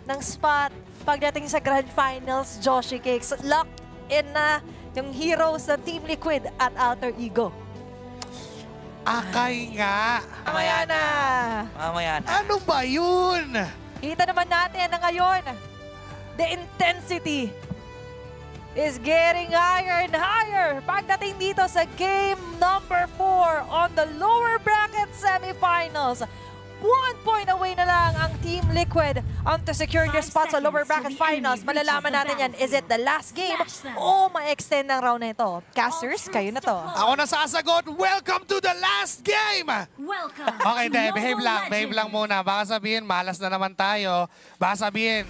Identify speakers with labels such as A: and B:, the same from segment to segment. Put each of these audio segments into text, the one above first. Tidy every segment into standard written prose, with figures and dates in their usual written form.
A: ng spot pagdating sa Grand Finals, Joshi Cakes. Locked in na yung heroes ng Team Liquid at Alter Ego.
B: Akay nga.
A: Mamaya na.
C: Mamaya na.
B: Ano ba yun?
A: Kita naman natin na ngayon, the intensity is getting higher and higher pagdating dito sa game number 4 on the lower bracket semifinals. 1 point away na lang ang Team Liquid to secure their spot sa lower bracket finals. Malalaman natin yan, is it the last game o ma-extend ng round na ito? Casters, kayo na to.
B: Ako na sasagot, welcome to the last game!
D: Welcome.
B: Okay,
D: to
B: hindi,
D: Global
B: behave lang
D: Legends.
B: muna. Baka sabihin, malas na naman tayo. Baka sabihin,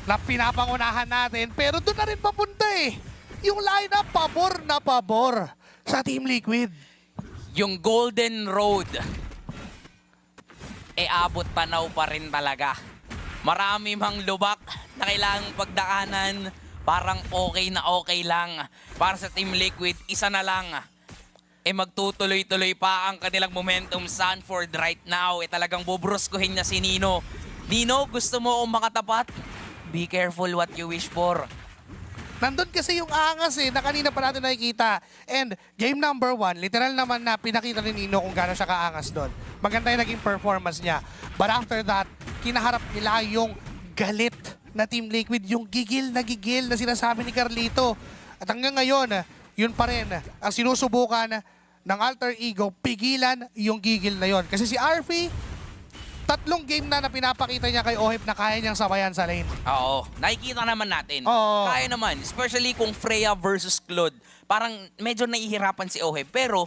B: na pinapangunahan natin. Pero doon na rin papunta eh. Yung lineup, pabor na pabor sa Team Liquid.
C: Yung Golden Road, abot tanaw pa rin talaga. Marami mang lubak na kailangang pagdaanan, parang okay lang. Para sa Team Liquid, isa na lang. Magtutuloy-tuloy pa ang kanilang momentum. Sanford right now, talagang bubruskuhin niya si Nino. Nino, gusto mo akong makatapat? Be careful what you wish for.
B: Nandun kasi yung angas eh, na kanina pa natin nakikita. And game number 1, literal naman na pinakita ni Nino kung gaano siya kaangas doon. Maganda yung naging performance niya. But after that, kinaharap nila yung galit na Team Liquid, yung gigil na sinasabi ni Carlito. At hanggang ngayon, yun pa rin ang sinusubukan ng Alter Ego, pigilan yung gigil na yon. Kasi si Arfi, 3 game na pinapakita niya kay Oheb na kaya niyang sabayan sa lane.
C: Oo, nakikita naman natin.
B: Oo.
C: Kaya naman, especially kung Freya versus Claude. Parang medyo nahihirapan si Oheb. Pero,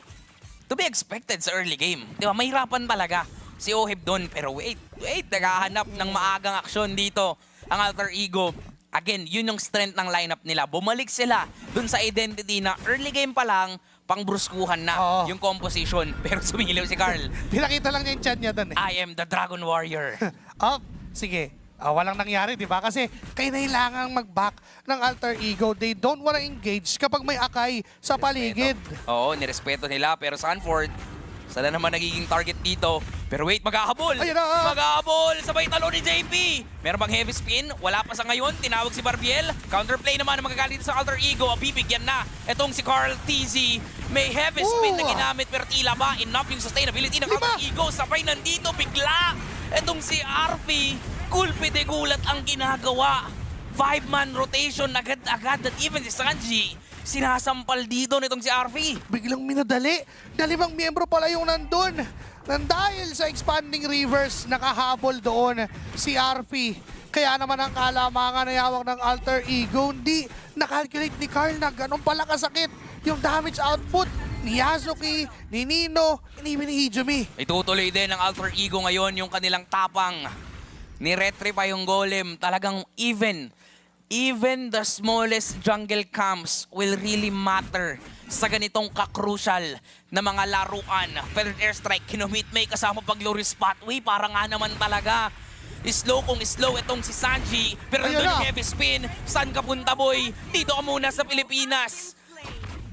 C: to be expected sa early game. Di ba, mahirapan talaga si Oheb doon. Pero wait, naghahanap ng maagang aksyon dito ang Alter Ego. Again, yun yung strength ng lineup nila. Bumalik sila dun sa identity na early game pa lang, pangbruskuhan na
B: Oo.
C: yung composition. Pero sumiliw si Carl.
B: Pinakita lang niya yung chan niya doon eh.
C: I am the Dragon Warrior.
B: Oh, sige. Walang nangyari, di ba? Kasi kailangan mag-back ng Alter Ego. They don't wanna engage kapag may akay sa paligid.
C: Oo, nirespeto nila. Pero Sanford, sila naman nagiging target dito. Pero wait, maghahabol!
B: Ayun na!
C: Maghahabol! Sabay talo ni JP! Meron bang heavy spin? Wala pa sa ngayon. Tinawag si Barbiel. Counterplay naman ang magagalit sa Alter Ego. Bibigyan na. Etong si Carl TZ. May heavy spin na ginamit pero tila ba enough yung sustainability ng Alter Ego. Sabay nandito bigla. Etong si Arfi. Gulpi de gulat ang ginagawa. 5-man rotation agad-agad. At even si Sanji, sinasampal dito nitong si Arfi.
B: Biglang minadali. 5 miyembro pala yung nandun. Dahil sa expanding rivers, nakahabol doon si Arfi. Kaya naman ang kalamangan na yawak ng Alter Ego, hindi nakalculate ni Carl na ganun pala kasakit yung damage output ni Yasuki, ni Nino, and even ni Hijumi.
C: Itutuloy din ng Alter Ego ngayon yung kanilang tapang. Ni-retry pa yung golem. Talagang even the smallest jungle camps will really matter sa ganitong ka-crucial na mga laruan. Feathered Airstrike, kinumit may kasama pag-lure spotway. Para nga naman talaga. Slow kung slow itong si Sanji. Pero
B: Ayun
C: nandun
B: na.
C: yung heavy spin. Saan ka punta, boy? Dito ka muna sa Pilipinas.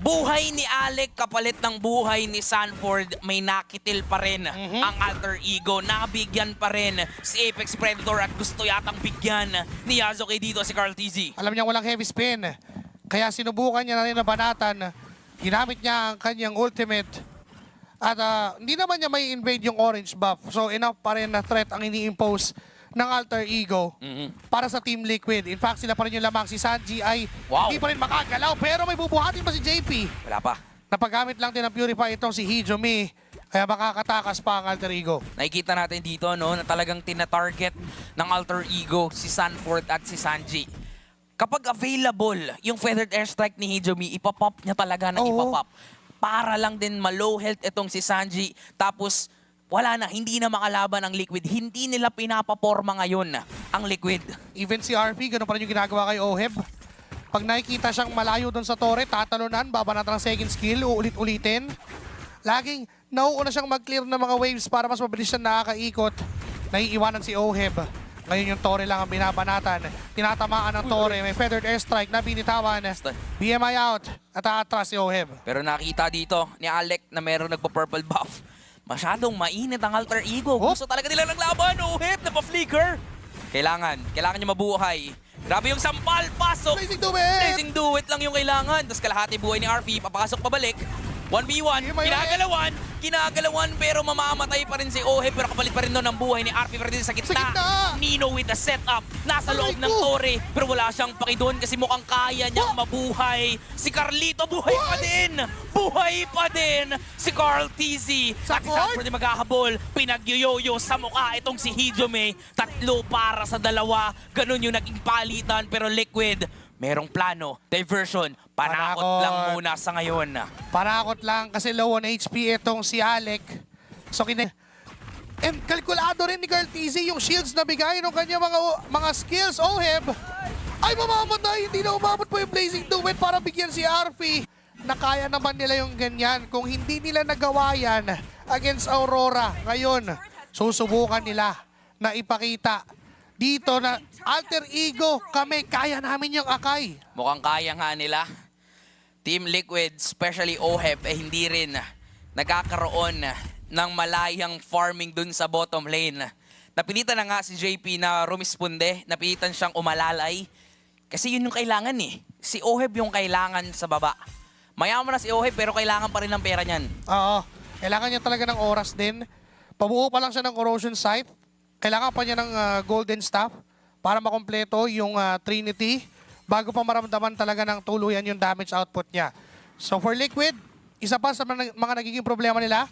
C: Buhay ni Alec kapalit ng buhay ni Sanford, may nakitil pa rin ang Alter Ego. Nabigyan pa rin si Apex Predator at gusto yatang bigyan ni Yasuke dito si Carl TZ.
B: Alam niya walang heavy spin. Kaya sinubukan niya na rin na banatan. Ginamit niya ang kanyang ultimate. At hindi naman niya may invade yung orange buff. So enough pa rin na threat ang ini-impose ng Alter Ego para sa Team Liquid. In fact, sila pa rin yung lamang. Si Sanji ay hindi pa rin makagalaw. Pero may bubuhatin pa si JP.
C: Wala pa.
B: Napagamit lang din ng Purify itong si Hijumi. Kaya makakatakas pa ang Alter Ego.
C: Nakikita natin dito no, na talagang tina-target ng Alter Ego si Sanford at si Sanji. Kapag available yung Feathered Airstrike ni Hijumi, ipapop niya talaga na ipapop. Para lang din ma-low health itong si Sanji. Tapos wala na, hindi na makalaban ang Liquid. Hindi nila pinapaporma ngayon ang Liquid.
B: Even si RP, ganun pa rin yung ginagawa kay Oheb. Pag nakikita siyang malayo doon sa torre, tatalunan, babanatan ng second skill, uulit-ulitin. Laging nauuna siyang mag-clear ng mga waves para mas mabilis siya nakakaikot. Naiiwanan si Oheb. Ngayon yung torre lang ang binabanatan. Tinatamaan ng torre, may feathered airstrike na binitawan. BMI out at aatras si Oheb.
C: Pero nakita dito ni Alec na meron nagpa-purple buff. Masyadong mainit ang Alter Ego. Gusto talaga nila ng laban. Oheb, napa-flicker. Kailangan nyo mabuhay. Grabe yung sampal, pasok!
B: Blazing Duet!
C: Blazing Duet lang yung kailangan. Tapos kalahati buhay ni RP, papasok pabalik. 1v1, kinagalawan pero mamamatay pa rin si Oheb pero kapalit pa rin doon ang buhay ni RP pa rin sa gitna.
B: Sa gitna!
C: Nino with the setup, nasa loob ng
B: ko!
C: tore pero wala siyang paki doon kasi mukhang kaya niyang mabuhay. Si Carlito buhay pa din! Buhay pa din si Carl TZ. At si Sanford din maghahabol, pinagyoyoyo sa mukha itong si Hijome. 3 para sa 2, ganun yung naging palitan pero Liquid, merong plano, diversion, panakot lang muna sa ngayon.
B: Panakot lang kasi low on HP itong si Alec. So and kalkulado rin ni Carl TZ yung shields na bigay ng kanya mga skills. Oheb ay mamamatay, hindi na umabot po yung Blazing Duet para bigyan si RP. Na kaya naman nila yung ganyan kung hindi nila nagawa yan against Aurora. Ngayon, susubukan nila na ipakita dito na alter ego kami, kaya namin yung Akai.
C: Mukhang kaya nga nila. Team Liquid, especially Oheb, hindi rin nagkakaroon ng malayang farming dun sa bottom lane. Napilitan na nga si JP na rumisponde, napilitan siyang umalalay. Kasi yun yung kailangan eh. Si Oheb yung kailangan sa baba. Mayaman na si Oheb pero kailangan pa rin ng pera niyan.
B: Oo, kailangan niya talaga ng oras din. Pabuo pa lang siya ng corrosion site. Kailangan pa niya ng golden staff para makompleto yung Trinity bago pa maramdaman talaga ng tuluyan yung damage output niya. So for Liquid, isa pa sa mga nagiging problema nila,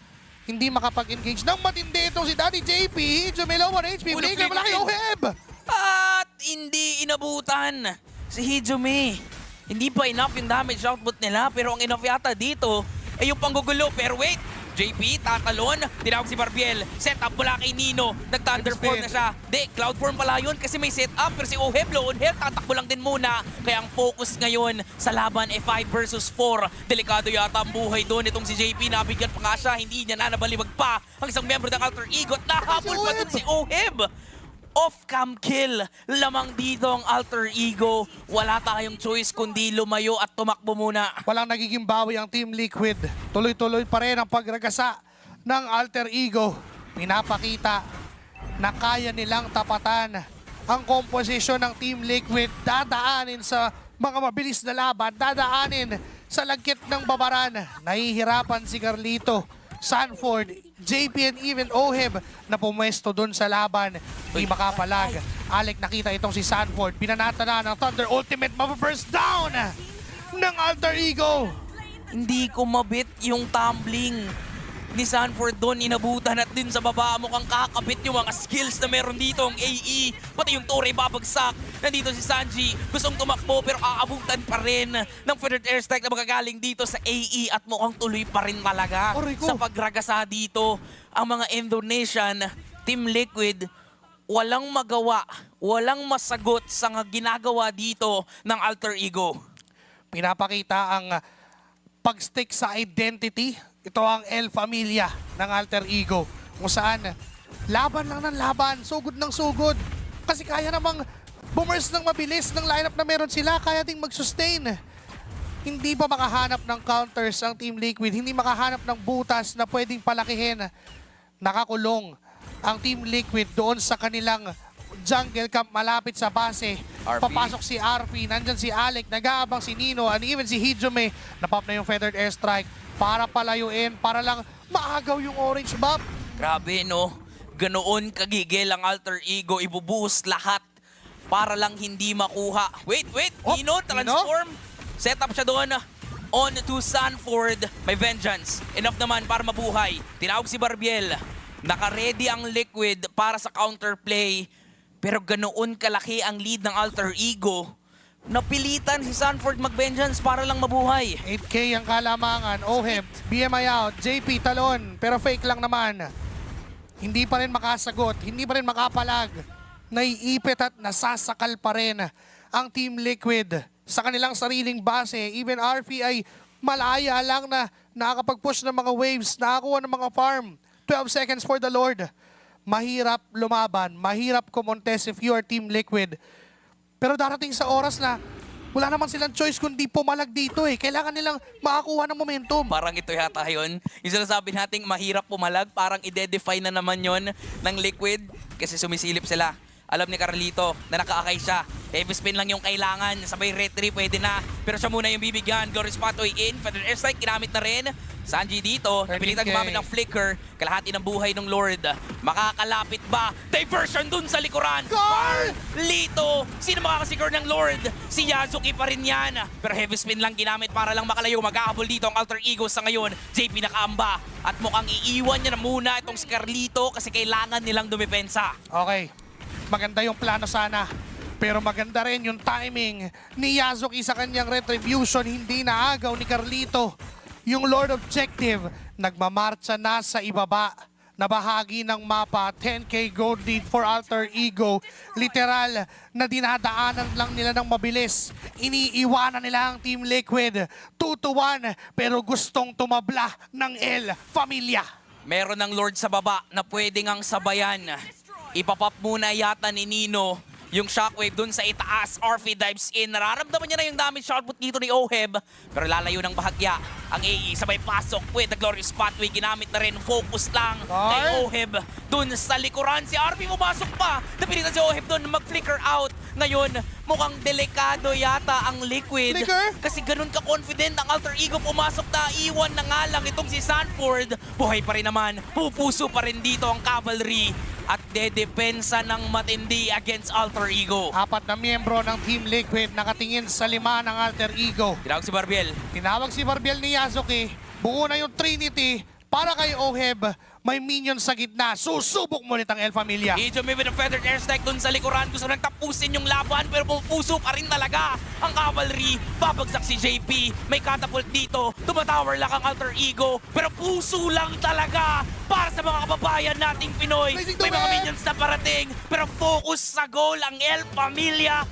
B: hindi makapag-engage ng matindi itong si Daddy JP. Jumelo 1 HP, Blake, malaki Oheb!
C: At hindi inabutan si Hijome. Hindi pa enough yung damage output nila pero ang enough yata dito ay yung panggugulo. Pero wait, JP, tatalon, tinawag si Barbiel, set up mula kay Nino, nag-thunderform na siya. Di, cloudform pala yun kasi may set up, pero si Oheb, low on health, tatakbo lang din muna. Kaya ang focus ngayon sa laban ay 5 versus 4. Delikado yata ang buhay doon itong si JP, nabigyan pa nga siya, hindi niya na nabalibag pa ang isang member ng Alter Ego at nahabol pa doon si Oheb. Off-cam kill. Lamang dito ang Alter Ego. Wala tayong choice kundi lumayo at tumakbo muna.
B: Walang nagiging bawi ang Team Liquid. Tuloy-tuloy pa rin ang pagragasa ng Alter Ego. Pinapakita na kaya nilang tapatan ang komposisyon ng Team Liquid. Dadaanin sa mga mabilis na laban. Dadaanin sa lagkit ng babaran. Nahihirapan si Carlito, Sanford, JP and even Oheb na pumwesto dun sa laban. Hindi makapalag. Alec, nakita itong si Sanford. Pinanata na ng Thunder Ultimate. Mababurst down ng Alter Ego.
C: Hindi ko mabit yung tumbling ni Sanford doon, inabutan at din sa baba mukhang kakabit yung mga skills na meron dito ang AE, pati yung Torre babagsak. Nandito si Sanji, gustong tumakbo pero aabutan pa rin ng feathered airstrike na magagaling dito sa AE at mukhang tuloy pa rin talaga sa pagragasa dito. Ang mga Indonesian, Team Liquid, walang magawa, walang masagot sa ginagawa dito ng Alter Ego.
B: Pinapakita ang pag-stick sa identity. Ito ang El Familia ng Alter Ego. Kung saan, laban lang ng laban, sugod ng sugod. Kasi kaya namang boomers ng mabilis ng lineup na meron sila, kaya ding mag-sustain. Hindi pa makahanap ng counters ang Team Liquid, hindi makahanap ng butas na pwedeng palakihin. Nakakulong ang Team Liquid doon sa kanilang jungle camp malapit sa base.
C: RP.
B: Papasok si RP, nandyan si Alec, nag-aabang si Nino, and even si Hijome. Napop na yung feathered airstrike para palayuin, para lang maagaw yung orange buff.
C: Grabe no, ganoon kagigil ang Alter Ego, ibubuhos lahat para lang hindi makuha. Wait,
B: Oh,
C: Nino, transform. Set up siya doon. On to Sanford, may vengeance. Enough naman para mabuhay. Tinawag si Barbiel. Naka-ready ang Liquid para sa counterplay. Pero ganoon kalaki ang lead ng Alter Ego, napilitan si Sanford mag-vengeance para lang mabuhay.
B: 8K ang kalamangan. Oheb, BMI out, JP talon, pero fake lang naman. Hindi pa rin makasagot, hindi pa rin makapalag. Naiipit at nasasakal pa rin ang Team Liquid sa kanilang sariling base. Even RP ay malaya lang na nakakapag-push ng mga waves, nakakuha ng mga farm. 12 seconds for the Lord. Mahirap lumaban, mahirap kumontes if you are Team Liquid. Pero darating sa oras na wala naman silang choice kundi pumalag dito eh. Kailangan nilang makakuha ng momentum.
C: Parang ito yata yun. Yung sinasabi nating mahirap pumalag, parang ide-define na naman yon ng Liquid kasi sumisilip sila. Alam ni Carlito na nakaakay siya. Heavy spin lang yung kailangan. Sabay retry, pwede na. Pero siya muna yung bibigyan. Glorious Pathway in. Feather Airstrike, ginamit na rin. Sanji dito, napilitan gumamit ng flicker. Kalahati ng buhay ng Lord. Makakalapit ba? Diversion dun sa likuran. Carlito! Sino makakasecure ng Lord? Si Yazuki pa rin yan. Pero heavy spin lang ginamit para lang makalayo. Mag-ahabol dito ang Alter Ego sa ngayon. JP nakaamba. At mukhang iiwan niya na muna itong si Carlito kasi kailangan nilang dumipensa.
B: Okay, maganda yung plano sana. Pero maganda rin yung timing ni Yazuki sa kanyang retribution. Hindi naagaw ni Carlito. Yung Lord Objective, nagmamarcha na sa ibaba na bahagi ng mapa. 10k gold lead for Alter Ego. Literal na dinadaanan lang nila ng mabilis. Iniiwanan nila ang Team Liquid. 2-1 pero gustong tumabla ng El Familia.
C: Meron ng Lord sa baba na pwede ngang sabayan. Ipapop muna yata ni Nino yung shockwave dun sa itaas. RV dives in. Nararamdaman niya na yung damage output dito ni Oheb. Pero lalayo ng bahagya. Ang AE sabay pasok with the Glorious Pathway. Ginamit na rin. Focus lang kay Oheb. Dun sa likuran. Si RV pumasok pa. Napilitan si Oheb dun mag-flicker out. Ngayon, mukhang delikado yata ang Liquid.
B: Flicker?
C: Kasi ganun ka-confident ang Alter Ego pumasok na. Iwan na nga lang itong si Sanford. Buhay pa rin naman. Pupuso pa rin dito ang Cavalry. At dedepensa ng matindi against Alter Ego.
B: 4 na miyembro ng Team Liquid nakatingin sa 5 ng Alter Ego.
C: Tinawag si Barbiel.
B: Tinawag si Barbiel ni Yazuki. Buo na yung Trinity para kay Oheb. May minion sa gitna. Susubok mo nitang El Familia.
C: Ijumi with a feathered airstrike dun sa likuran. Gusto nang tapusin yung laban pero pupuso pa rin talaga ang Cavalry. Babagsak si JP. May catapult dito. Tumatower lang ang Alter Ego. Pero puso lang talaga para sa mga kababayan nating Pinoy.
B: Amazing
C: May mga
B: duel!
C: minions na parating. Pero focus sa goal ang El Familia.